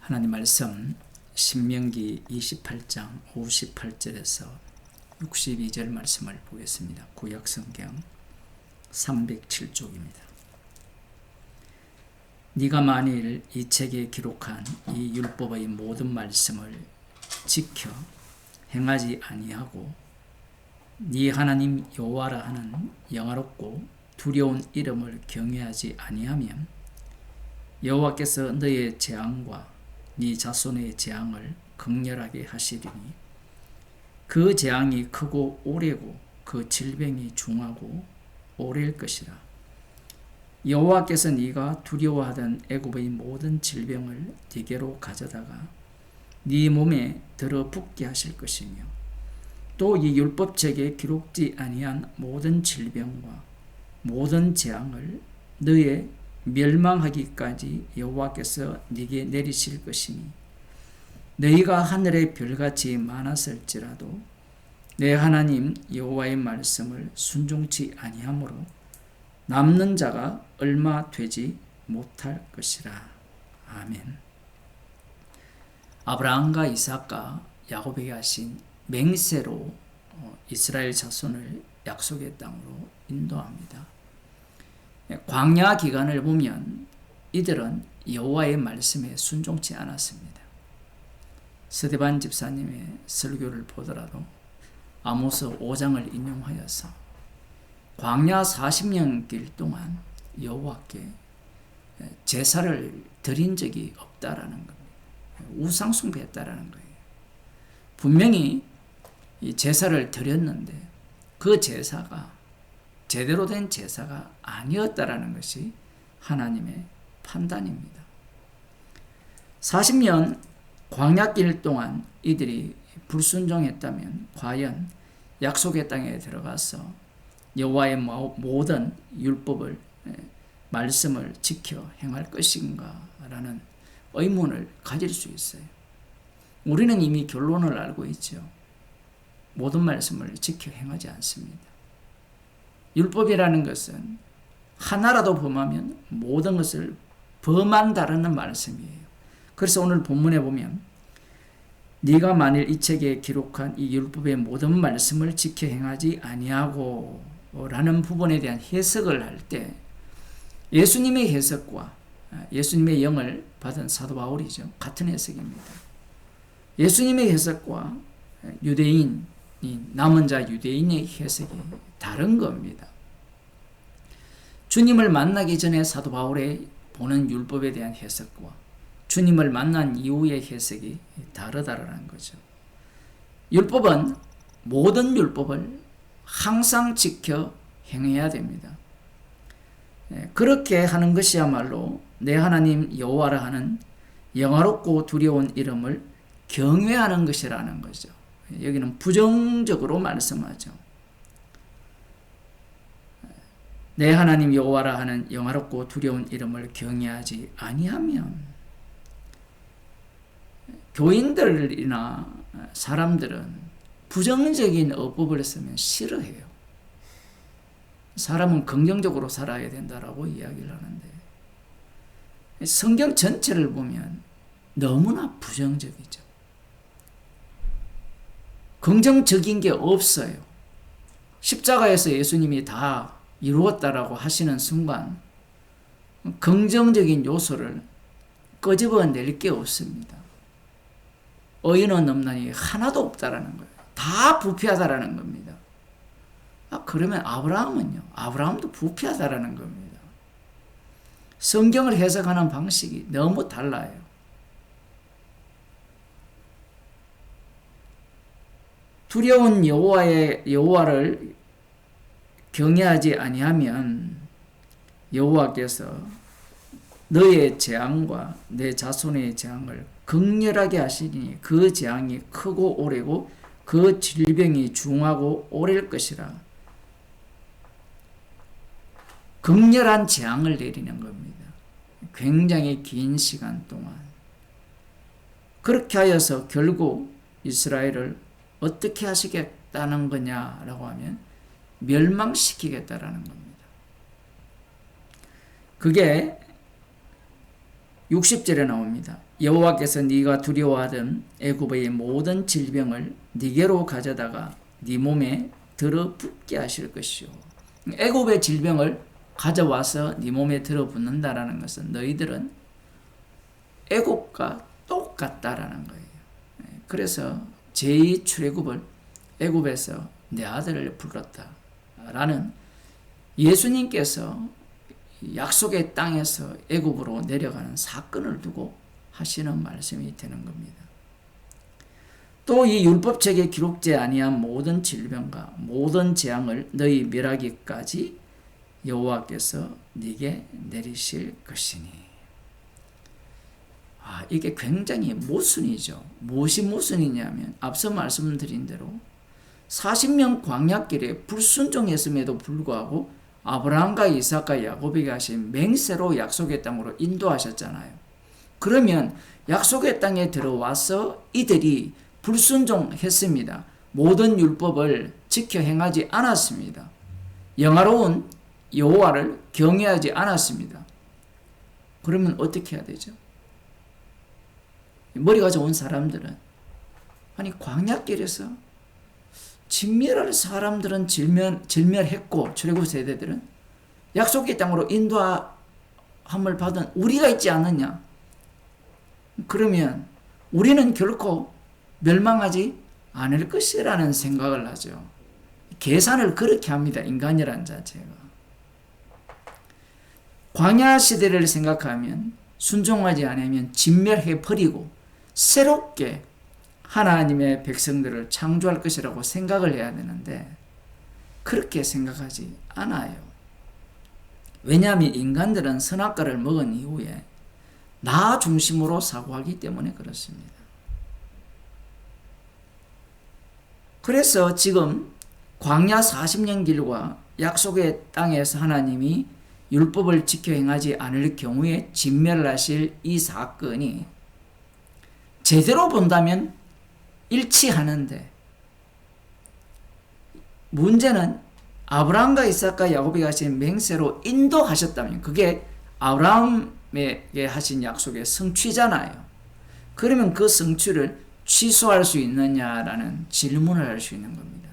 하나님 말씀 신명기 28장 58절에서 62절 말씀을 보겠습니다. 구약성경 307쪽입니다. 네가 만일 이 책에 기록한 이 율법의 모든 말씀을 지켜 행하지 아니하고 네 하나님 여호와라 하는 영화롭고 두려운 이름을 경외하지 아니하면 여호와께서 너의 재앙과 네 자손의 재앙을 극렬하게 하시리니 그 재앙이 크고 오래고 그 질병이 중하고 오래일 것이라. 여호와께서 네가 두려워하던 애굽의 모든 질병을 네게로 가져다가 네 몸에 들어붙게 하실 것이며 또 이 율법책에 기록지 아니한 모든 질병과 모든 재앙을 너의 멸망하기까지 여호와께서 네게 내리실 것이니 너희가 하늘의 별같이 많았을지라도 내 하나님 여호와의 말씀을 순종치 아니하므로 남는 자가 얼마 되지 못할 것이라. 아멘. 아브라함과 이삭과 야곱에게 하신 맹세로 이스라엘 자손을 약속의 땅으로 인도합니다. 광야 기간을 보면 이들은 여호와의 말씀에 순종치 않았습니다. 스데반 집사님의 설교를 보더라도 아모스 5장을 인용하여서 광야 40년 길 동안 여호와께 제사를 드린 적이 없다라는 겁니다. 우상 숭배했다라는 거예요. 분명히 이 제사를 드렸는데 그 제사가 제대로 된 제사가 아니었다라는 것이 하나님의 판단입니다. 40년 광야길 동안 이들이 불순종했다면 과연 약속의 땅에 들어가서 여호와의 모든 율법을 말씀을 지켜 행할 것인가라는 의문을 가질 수 있어요. 우리는 이미 결론을 알고 있죠. 모든 말씀을 지켜 행하지 않습니다. 율법이라는 것은 하나라도 범하면 모든 것을 범한다라는 말씀이에요. 그래서 오늘 본문에 보면 네가 만일 이 책에 기록한 이 율법의 모든 말씀을 지켜 행하지 아니하고 라는 부분에 대한 해석을 할 때 예수님의 해석과 예수님의 영을 받은 사도 바울이죠. 같은 해석입니다. 예수님의 해석과 유대인이 남은 자 유대인의 해석이 다른 겁니다. 주님을 만나기 전에 사도 바울의 보는 율법에 대한 해석과 주님을 만난 이후의 해석이 다르다라는 거죠. 율법은 모든 율법을 항상 지켜 행해야 됩니다. 그렇게 하는 것이야말로 내 하나님 여호와라 하는 영화롭고 두려운 이름을 경외하는 것이라는 거죠. 여기는 부정적으로 말씀하죠. 내 하나님 여호와라 하는 영화롭고 두려운 이름을 경외하지 아니하면 교인들이나 사람들은 부정적인 어법을 쓰면 싫어해요. 사람은 긍정적으로 살아야 된다라고 이야기를 하는데 성경 전체를 보면 너무나 부정적이죠. 긍정적인 게 없어요. 십자가에서 예수님이 다 이루었다라고 하시는 순간 긍정적인 요소를 끄집어낼 게 없습니다. 의인은 없나니 하나도 없다라는 거예요. 다 부패하다라는 겁니다. 그러면 아브라함은요? 아브라함도 부패하다라는 겁니다. 성경을 해석하는 방식이 너무 달라요. 두려운 여호와를 경외하지 아니하면 여호와께서 너의 재앙과 내 자손의 재앙을 극렬하게 하시니 그 재앙이 크고 오래고 그 질병이 중하고 오래일 것이라. 극렬한 재앙을 내리는 겁니다. 굉장히 긴 시간 동안. 그렇게 하여서 결국 이스라엘을 어떻게 하시겠다는 거냐라고 하면 멸망시키겠다라는 겁니다. 그게 60절에 나옵니다. 여호와께서 네가 두려워하던 애굽의 모든 질병을 네게로 가져다가 네 몸에 들어붙게 하실 것이요. 애굽의 질병을 가져와서 네 몸에 들어붙는다라는 것은 너희들은 애굽과 똑같다라는 거예요. 그래서 제2 출애굽을 애굽에서 내 아들을 불렀다라는 예수님께서 약속의 땅에서 애굽으로 내려가는 사건을 두고 하시는 말씀이 되는 겁니다. 또 이 율법책에 기록되지 아니한 모든 질병과 모든 재앙을 너희 멸하기까지 여호와께서 네게 내리실 것이니. 이게 굉장히 모순이죠. 무엇이 모순이냐면 앞서 말씀드린 대로 40년 광야길에 불순종했음에도 불구하고 아브라함과 이삭과 야곱에게 하신 맹세로 약속의 땅으로 인도하셨잖아요. 그러면 약속의 땅에 들어와서 이들이 불순종했습니다. 모든 율법을 지켜 행하지 않았습니다. 영화로운 여호와를 경외하지 않았습니다. 그러면 어떻게 해야 되죠? 머리가 좋은 사람들은 광야길에서 진멸할 사람들은 진멸했고 출애굽 세대들은 약속의 땅으로 인도함을 받은 우리가 있지 않느냐? 그러면 우리는 결코 멸망하지 않을 것이라는 생각을 하죠. 계산을 그렇게 합니다. 인간이라는 자체가. 광야 시대를 생각하면 순종하지 않으면 진멸해 버리고 새롭게 하나님의 백성들을 창조할 것이라고 생각을 해야 되는데 그렇게 생각하지 않아요. 왜냐하면 인간들은 선악과를 먹은 이후에 나 중심으로 사고하기 때문에 그렇습니다. 그래서 지금 광야 40년 길과 약속의 땅에서 하나님이 율법을 지켜 행하지 않을 경우에 진멸하실 이 사건이 제대로 본다면 일치하는데 문제는 아브라함과 이삭과 야곱에게 하신 맹세로 인도하셨다면 그게 아브라함에게 하신 약속의 성취잖아요. 그러면 그 성취를 취소할 수 있느냐라는 질문을 할 수 있는 겁니다.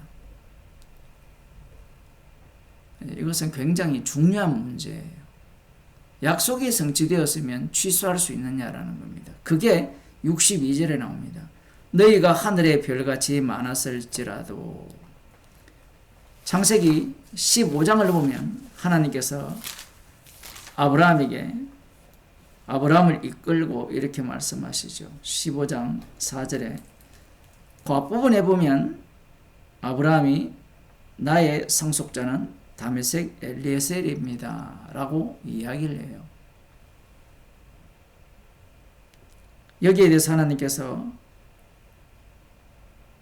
이것은 굉장히 중요한 문제예요. 약속이 성취되었으면 취소할 수 있느냐라는 겁니다. 그게 62절에 나옵니다. 너희가 하늘의 별같이 많았을지라도. 창세기 15장을 보면 하나님께서 아브라함을 이끌고 이렇게 말씀하시죠. 15장 4절에 그 앞부분에 보면 아브라함이 나의 상속자는 다메섹 엘리에셀입니다 라고 이야기를 해요. 여기에 대해서 하나님께서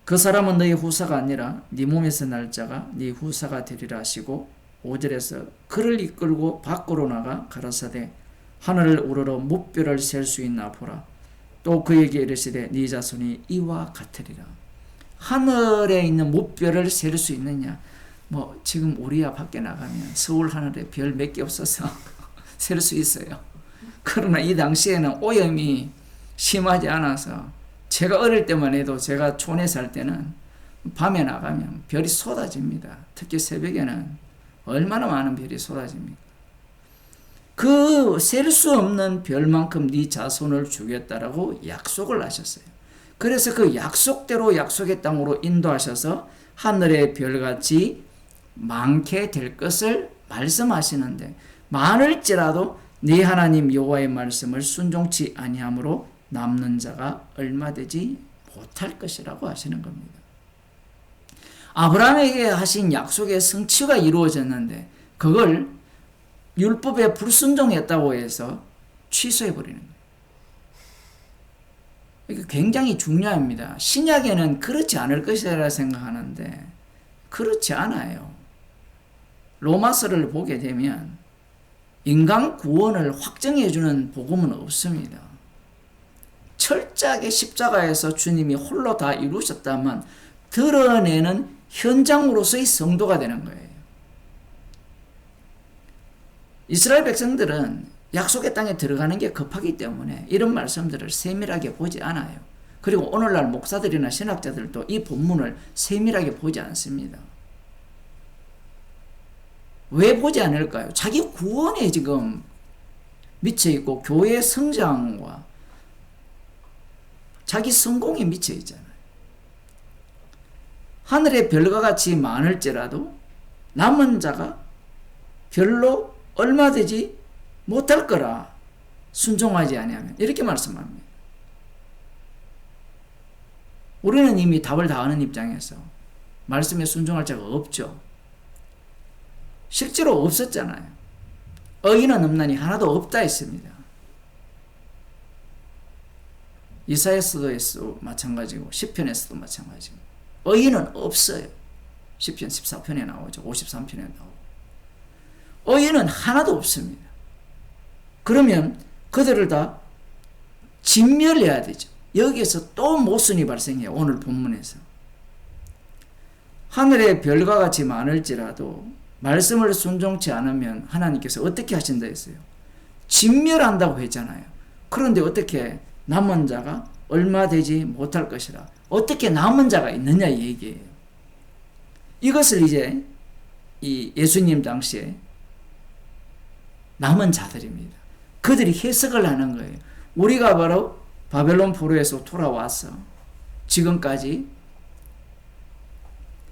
그 사람은 너희 후사가 아니라 네 몸에서 날 자가 네 후사가 되리라 하시고 5절에서 그를 이끌고 밖으로 나가 가라사대 하늘을 우러러 무뼈를 셀 수 있나 보라. 또 그에게 이르시되 네 자손이 이와 같으리라. 하늘에 있는 무뼈를 셀 수 있느냐? 지금 우리야 밖에 나가면 서울 하늘에 별 몇 개 없어서 셀 수 있어요. 그러나 이 당시에는 오염이 심하지 않아서 제가 어릴 때만 해도 제가 촌에 살 때는 밤에 나가면 별이 쏟아집니다. 특히 새벽에는 얼마나 많은 별이 쏟아집니까? 그 셀 수 없는 별만큼 네 자손을 주겠다라고 약속을 하셨어요. 그래서 그 약속대로 약속의 땅으로 인도하셔서 하늘의 별같이 많게 될 것을 말씀하시는데 많을지라도 네 하나님 여호와의 말씀을 순종치 아니함으로 남는 자가 얼마 되지 못할 것이라고 하시는 겁니다. 아브라함에게 하신 약속의 성취가 이루어졌는데 그걸 율법에 불순종했다고 해서 취소해버리는 거예요. 이게 굉장히 중요합니다. 신약에는 그렇지 않을 것이라 생각하는데 그렇지 않아요. 로마서를 보게 되면 인간 구원을 확정해주는 복음은 없습니다. 철저하게 십자가에서 주님이 홀로 다 이루셨다만 드러내는 현장으로서의 성도가 되는 거예요. 이스라엘 백성들은 약속의 땅에 들어가는 게 급하기 때문에 이런 말씀들을 세밀하게 보지 않아요. 그리고 오늘날 목사들이나 신학자들도 이 본문을 세밀하게 보지 않습니다. 왜 보지 않을까요? 자기 구원에 지금 미쳐있고 교회의 성장과 자기 성공에 미쳐있잖아요. 하늘의 별과 같이 많을지라도 남은 자가 별로 얼마 되지 못할 거라 순종하지 아니하면, 이렇게 말씀합니다. 우리는 이미 답을 다 아는 입장에서 말씀에 순종할 자가 없죠. 실제로 없었잖아요. 의인은 없나니 하나도 없다 했습니다. 이사야서도 마찬가지고 시편에서도 마찬가지고 의인은 없어요. 시편 14편에 나오죠. 53편에 나오고. 의인은 하나도 없습니다. 그러면 그들을 다 진멸해야 되죠. 여기에서 또 모순이 발생해요. 오늘 본문에서. 하늘의 별과 같이 많을지라도 말씀을 순종치 않으면 하나님께서 어떻게 하신다 했어요? 진멸한다고 했잖아요. 그런데 어떻게 남은 자가 얼마 되지 못할 것이라. 어떻게 남은 자가 있느냐 이 얘기예요. 이것을 이제 이 예수님 당시에 남은 자들입니다. 그들이 해석을 하는 거예요. 우리가 바로 바벨론 포로에서 돌아와서 지금까지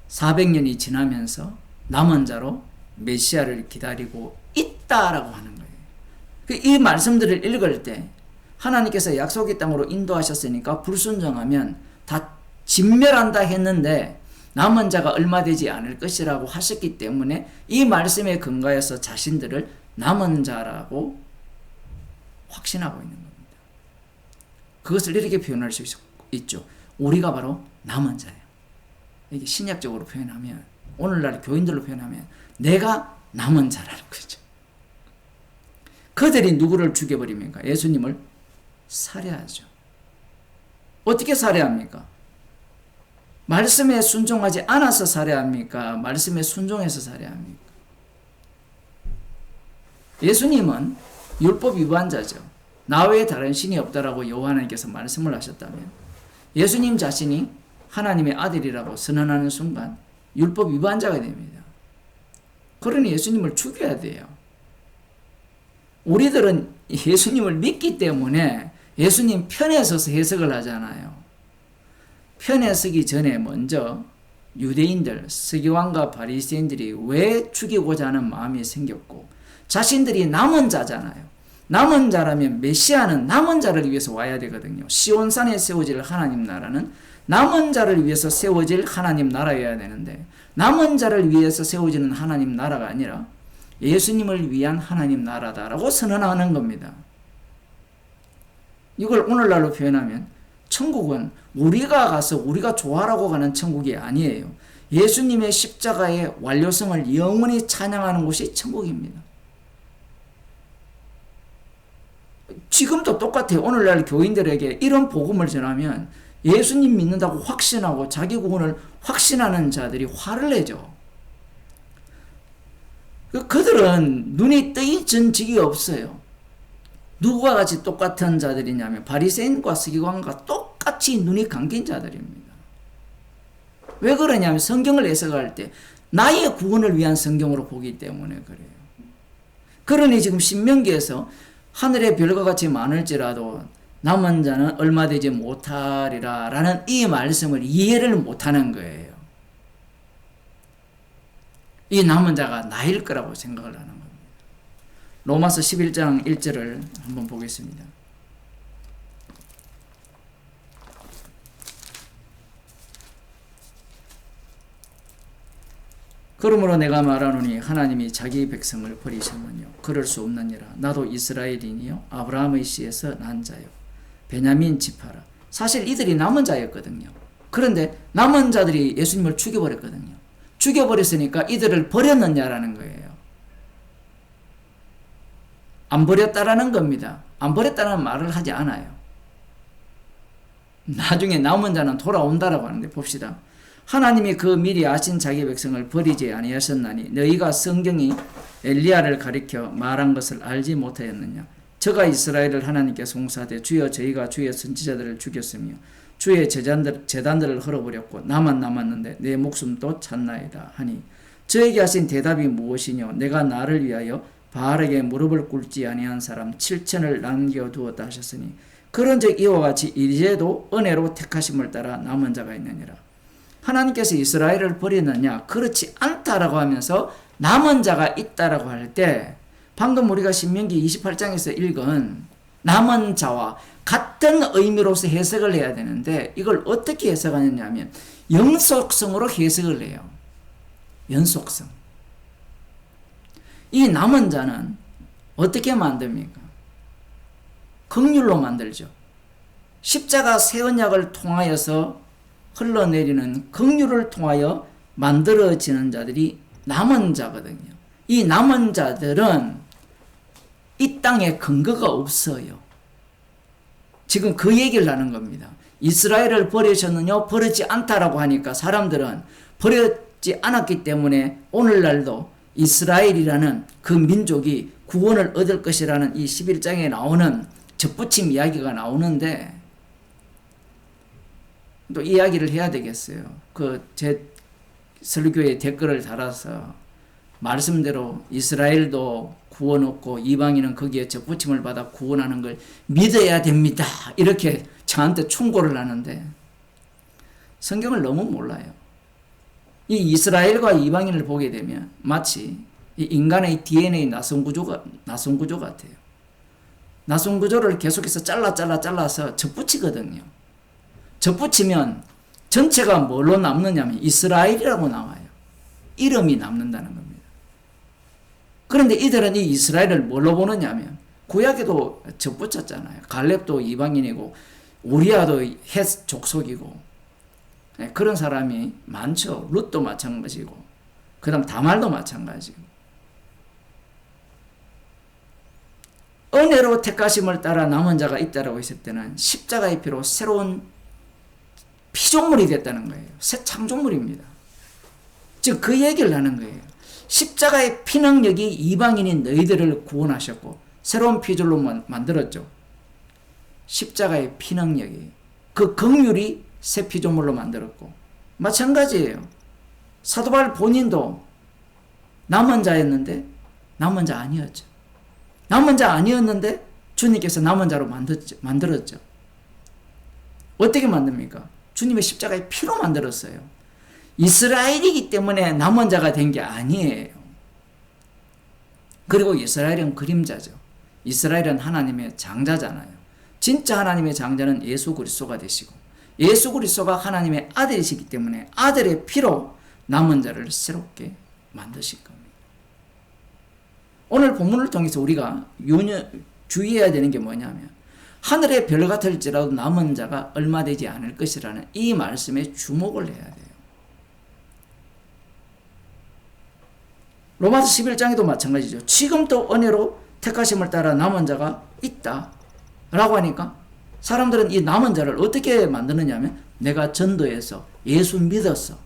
400년이 지나면서 남은 자로 메시아를 기다리고 있다라고 하는 거예요. 이 말씀들을 읽을 때 하나님께서 약속의 땅으로 인도하셨으니까 불순종하면 다 진멸한다 했는데 남은 자가 얼마 되지 않을 것이라고 하셨기 때문에 이 말씀에 근거해서 자신들을 남은 자라고 확신하고 있는 겁니다. 그것을 이렇게 표현할 수 있죠. 우리가 바로 남은 자예요. 이게 신약적으로 표현하면, 오늘날 교인들로 표현하면 내가 남은 자라는 거죠. 그들이 누구를 죽여버립니까? 예수님을 살해하죠. 어떻게 살해합니까? 말씀에 순종하지 않아서 살해합니까? 말씀에 순종해서 살해합니까? 예수님은 율법 위반자죠. 나 외에 다른 신이 없다라고 여호와께서 말씀을 하셨다면 예수님 자신이 하나님의 아들이라고 선언하는 순간 율법 위반자가 됩니다. 그러니 예수님을 죽여야 돼요. 우리들은 예수님을 믿기 때문에 예수님 편에 서서 해석을 하잖아요. 편에 서기 전에 먼저 유대인들, 서기관과 바리새인들이 왜 죽이고자 하는 마음이 생겼고, 자신들이 남은 자잖아요. 남은 자라면 메시아는 남은 자를 위해서 와야 되거든요. 시온산에 세워질 하나님 나라는 남은 자를 위해서 세워질 하나님 나라여야 되는데, 남은 자를 위해서 세워지는 하나님 나라가 아니라 예수님을 위한 하나님 나라다라고 선언하는 겁니다. 이걸 오늘날로 표현하면 천국은 우리가 가서 우리가 좋아라고 가는 천국이 아니에요. 예수님의 십자가의 완료성을 영원히 찬양하는 곳이 천국입니다. 지금도 똑같아요. 오늘날 교인들에게 이런 복음을 전하면 예수님 믿는다고 확신하고 자기 구원을 확신하는 자들이 화를 내죠. 그들은 눈이 뜨이진 적이 없어요. 누구와 같이 똑같은 자들이냐면 바리새인과 서기관과 똑같이 눈이 감긴 자들입니다. 왜 그러냐면 성경을 해석할 때 나의 구원을 위한 성경으로 보기 때문에 그래요. 그러니 지금 신명기에서 하늘의 별과 같이 많을지라도 남은 자는 얼마 되지 못하리라 라는 이 말씀을 이해를 못하는 거예요. 이 남은 자가 나일 거라고 생각을 하는 겁니다. 로마서 11장 1절을 한번 보겠습니다. 그러므로 내가 말하노니 하나님이 자기 백성을 버리셨느뇨. 그럴 수 없느니라. 나도 이스라엘이니요 아브라함의 씨에서 난 자요 베냐민 지파라. 사실 이들이 남은 자였거든요. 그런데 남은 자들이 예수님을 죽여버렸거든요. 죽여버렸으니까 이들을 버렸느냐라는 거예요. 안 버렸다라는 겁니다. 안 버렸다는 말을 하지 않아요. 나중에 남은 자는 돌아온다라고 하는데 봅시다. 하나님이 그 미리 아신 자기 백성을 버리지 아니하셨나니 너희가 성경이 엘리야를 가리켜 말한 것을 알지 못하였느냐. 저가 이스라엘을 하나님께 송사하되 주여 저희가 주의 선지자들을 죽였으며 주의 제단들을 헐어버렸고 나만 남았는데 내 목숨도 찾나이다 하니 저에게 하신 대답이 무엇이뇨. 내가 나를 위하여 바알에게 무릎을 꿇지 아니한 사람 7천을 남겨두었다 하셨으니 그런즉 이와 같이 이제도 은혜로 택하심을 따라 남은 자가 있느니라. 하나님께서 이스라엘을 버리느냐? 그렇지 않다라고 하면서 남은 자가 있다라고 할 때 방금 우리가 신명기 28장에서 읽은 남은 자와 같은 의미로서 해석을 해야 되는데 이걸 어떻게 해석하느냐 하면 연속성으로 해석을 해요. 연속성. 이 남은 자는 어떻게 만듭니까? 긍휼로 만들죠. 십자가 새 언약을 통하여서 흘러내리는 긍휼을 통하여 만들어지는 자들이 남은 자거든요. 이 남은 자들은 이 땅에 근거가 없어요. 지금 그 얘기를 하는 겁니다. 이스라엘을 버리셨느냐? 버리지 않다라고 하니까 사람들은 버렸지 않았기 때문에 오늘날도 이스라엘이라는 그 민족이 구원을 얻을 것이라는 이 11장에 나오는 접붙임 이야기가 나오는데 또 이야기를 해야 되겠어요. 제 설교에 댓글을 달아서 말씀대로 이스라엘도 구원 얻고 이방인은 거기에 접붙임을 받아 구원하는 걸 믿어야 됩니다. 이렇게 저한테 충고를 하는데 성경을 너무 몰라요. 이 이스라엘과 이방인을 보게 되면 마치 이 인간의 DNA 나선 구조 같아요. 나선 구조를 계속해서 잘라서 접붙이거든요. 접붙이면 전체가 뭘로 남느냐면 이스라엘이라고 나와요. 이름이 남는다는 겁니다. 그런데 이들은 이 이스라엘을 뭘로 보느냐면 구약에도 접붙였잖아요. 갈렙도 이방인이고 우리아도 헷 족속이고 그런 사람이 많죠. 룻도 마찬가지고 그 다음 다말도 마찬가지고 은혜로 택하심을 따라 남은 자가 있다라고 했을 때는 십자가의 피로 새로운 피조물이 됐다는 거예요. 새 창조물입니다. 즉 그 얘기를 하는 거예요. 십자가의 피 능력이 이방인인 너희들을 구원하셨고 새로운 피조물로 만들었죠. 십자가의 피 능력이 그 긍휼이 새 피조물로 만들었고 마찬가지예요. 사도 바울 본인도 남은 자였는데 남은 자 아니었죠. 남은 자 아니었는데 주님께서 남은 자로 만들었죠. 어떻게 만듭니까? 주님의 십자가의 피로 만들었어요. 이스라엘이기 때문에 남은 자가 된 게 아니에요. 그리고 이스라엘은 그림자죠. 이스라엘은 하나님의 장자잖아요. 진짜 하나님의 장자는 예수 그리스도가 되시고 예수 그리스도가 하나님의 아들이시기 때문에 아들의 피로 남은 자를 새롭게 만드실 겁니다. 오늘 본문을 통해서 우리가 주의해야 되는 게 뭐냐면 하늘의 별 같을지라도 남은 자가 얼마 되지 않을 것이라는 이 말씀에 주목을 해야 돼요. 로마서 11장에도 마찬가지죠. 지금도 은혜로 택하심을 따라 남은 자가 있다 라고 하니까 사람들은 이 남은 자를 어떻게 만드느냐면 내가 전도해서 예수 믿었어.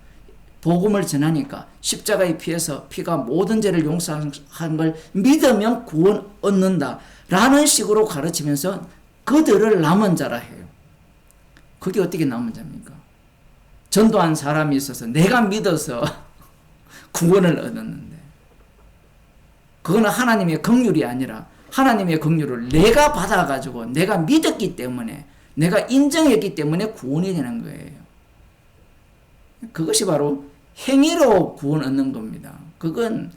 복음을 전하니까 십자가의 피가 모든 죄를 용서한 걸 믿으면 구원 얻는다 라는 식으로 가르치면서 그들을 남은 자라 해요. 그게 어떻게 남은 자입니까? 전도한 사람이 있어서 내가 믿어서 구원을 얻었는데 그거는 하나님의 긍휼이 아니라 하나님의 긍휼을 내가 받아가지고 내가 믿었기 때문에 내가 인정했기 때문에 구원이 되는 거예요. 그것이 바로 행위로 구원 얻는 겁니다. 그건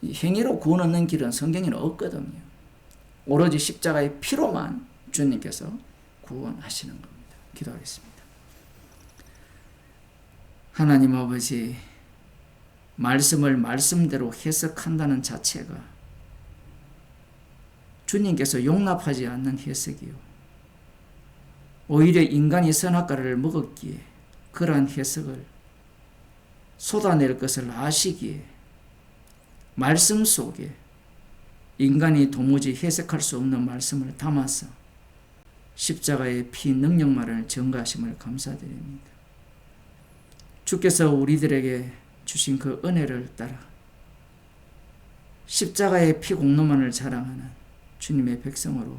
행위로 구원 얻는 길은 성경에는 없거든요. 오로지 십자가의 피로만 주님께서 구원하시는 겁니다. 기도하겠습니다. 하나님 아버지, 말씀을 말씀대로 해석한다는 자체가 주님께서 용납하지 않는 해석이요. 오히려 인간이 선악과를 먹었기에 그러한 해석을 쏟아낼 것을 아시기에 말씀 속에 인간이 도무지 해석할 수 없는 말씀을 담아서 십자가의 피 능력만을 증거하심을 감사드립니다. 주께서 우리들에게 주신 그 은혜를 따라 십자가의 피 공로만을 자랑하는 주님의 백성으로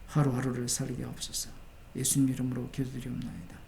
하루하루를 살게 하옵소서. 예수님 이름으로 기도드리옵나이다.